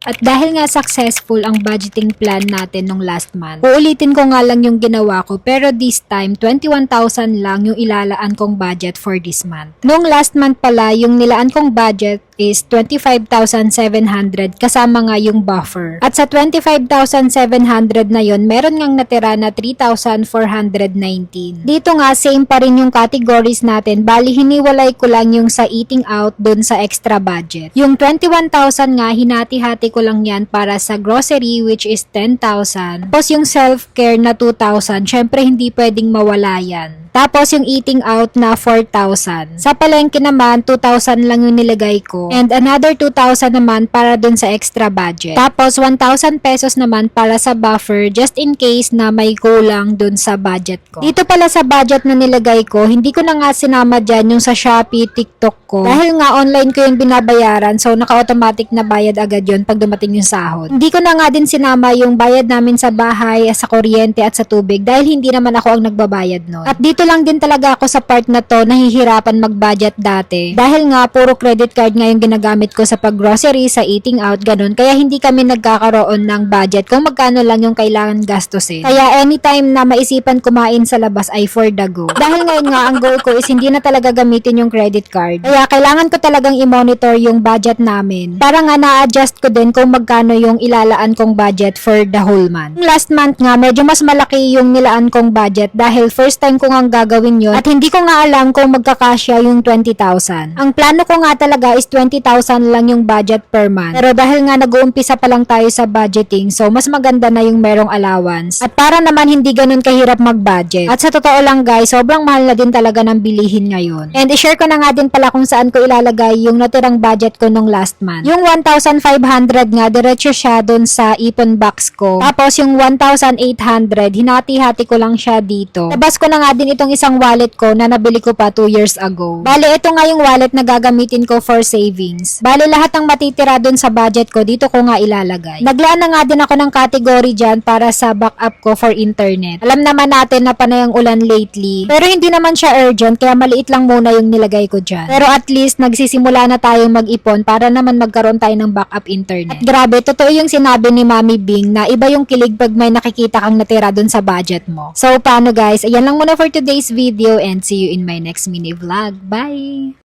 At dahil nga successful ang budgeting plan natin nung last month, uulitin ko nga lang yung ginawa ko pero this time 21,000 lang yung ilalaan kong budget for this month. Nung last month pala, yung nilaan kong budget is 25,700 kasama nga yung buffer. At sa 25,700 na yon, meron ngang natira na 3,419. Dito nga same pa rin yung categories natin, bali hiniwalay ko lang yung sa eating out dun sa extra budget. Yung 21,000 nga hinati-hati ko lang yan para sa grocery which is 10,000. Tapos yung self-care na 2,000, syempre hindi pwedeng mawala yan. Tapos yung eating out na 4,000. Sa palengke naman, 2,000 lang yung nilagay ko. And another 2,000 naman para dun sa extra budget. Tapos 1,000 pesos naman para sa buffer just in case na may kulang dun sa budget ko. Dito pala sa budget na nilagay ko, hindi ko na nga sinama dyan yung sa Shopee, TikTok ko. Dahil nga online ko yung binabayaran, so naka-automatic na bayad agad yun pag dumating yung sahod. Hindi ko na nga din sinama yung bayad namin sa bahay, sa kuryente at sa tubig dahil hindi naman ako ang nagbabayad nun. At dito lang din talaga ako sa part na to nahihirapan mag-budget dati. Dahil nga puro credit card nga yung ginagamit ko sa pag-grocery, sa eating out, ganun. Kaya hindi kami nagkakaroon ng budget kung magkano lang yung kailangan gastusin. Kaya anytime na maisipan kumain sa labas ay for the go. Dahil ngayon nga ang goal ko is hindi na talaga gamitin yung credit card. Kaya kailangan ko talagang i-monitor yung budget namin. Para nga na-adjust ko din kung magkano yung ilalaan kong budget for the whole month. Last month nga medyo mas malaki yung nilaan kong budget dahil first time ko nga gagawin yun at hindi ko nga alam kung magkakasya yung 20,000. Ang plano ko nga talaga is 20,000 lang yung budget per month. Pero dahil nga nag-uumpisa pa lang tayo sa budgeting, so mas maganda na yung merong allowance. At para naman hindi ganun kahirap mag-budget. At sa totoo lang guys, sobrang mahal na din talaga ng bilihin ngayon. And i-share ko na nga din pala kung saan ko ilalagay yung natirang budget ko nung last month. Yung 1,500 nga, diretso siya dun sa ipon box ko. Tapos yung 1,800, hinati-hati ko lang siya dito. Labas ko na nga din itong isang wallet ko na nabili ko pa 2 years ago. Bale, ito nga yung wallet na gagamitin ko for savings. Bale, lahat ng matitira dun sa budget ko, dito ko nga ilalagay. Naglaan na nga din ako ng category dyan para sa backup ko for internet. Alam naman natin na panay ang ulan lately. Pero hindi naman siya urgent, kaya maliit lang muna yung nilagay ko dyan. Pero at least, nagsisimula na tayong mag-ipon para naman magkaroon tayo ng backup internet. At grabe, totoo yung sinabi ni Mami Bing na iba yung kilig pag may nakikita kang natira dun sa budget mo. So, paano guys? Ayan lang muna for today's video and see you in my next mini vlog. Bye!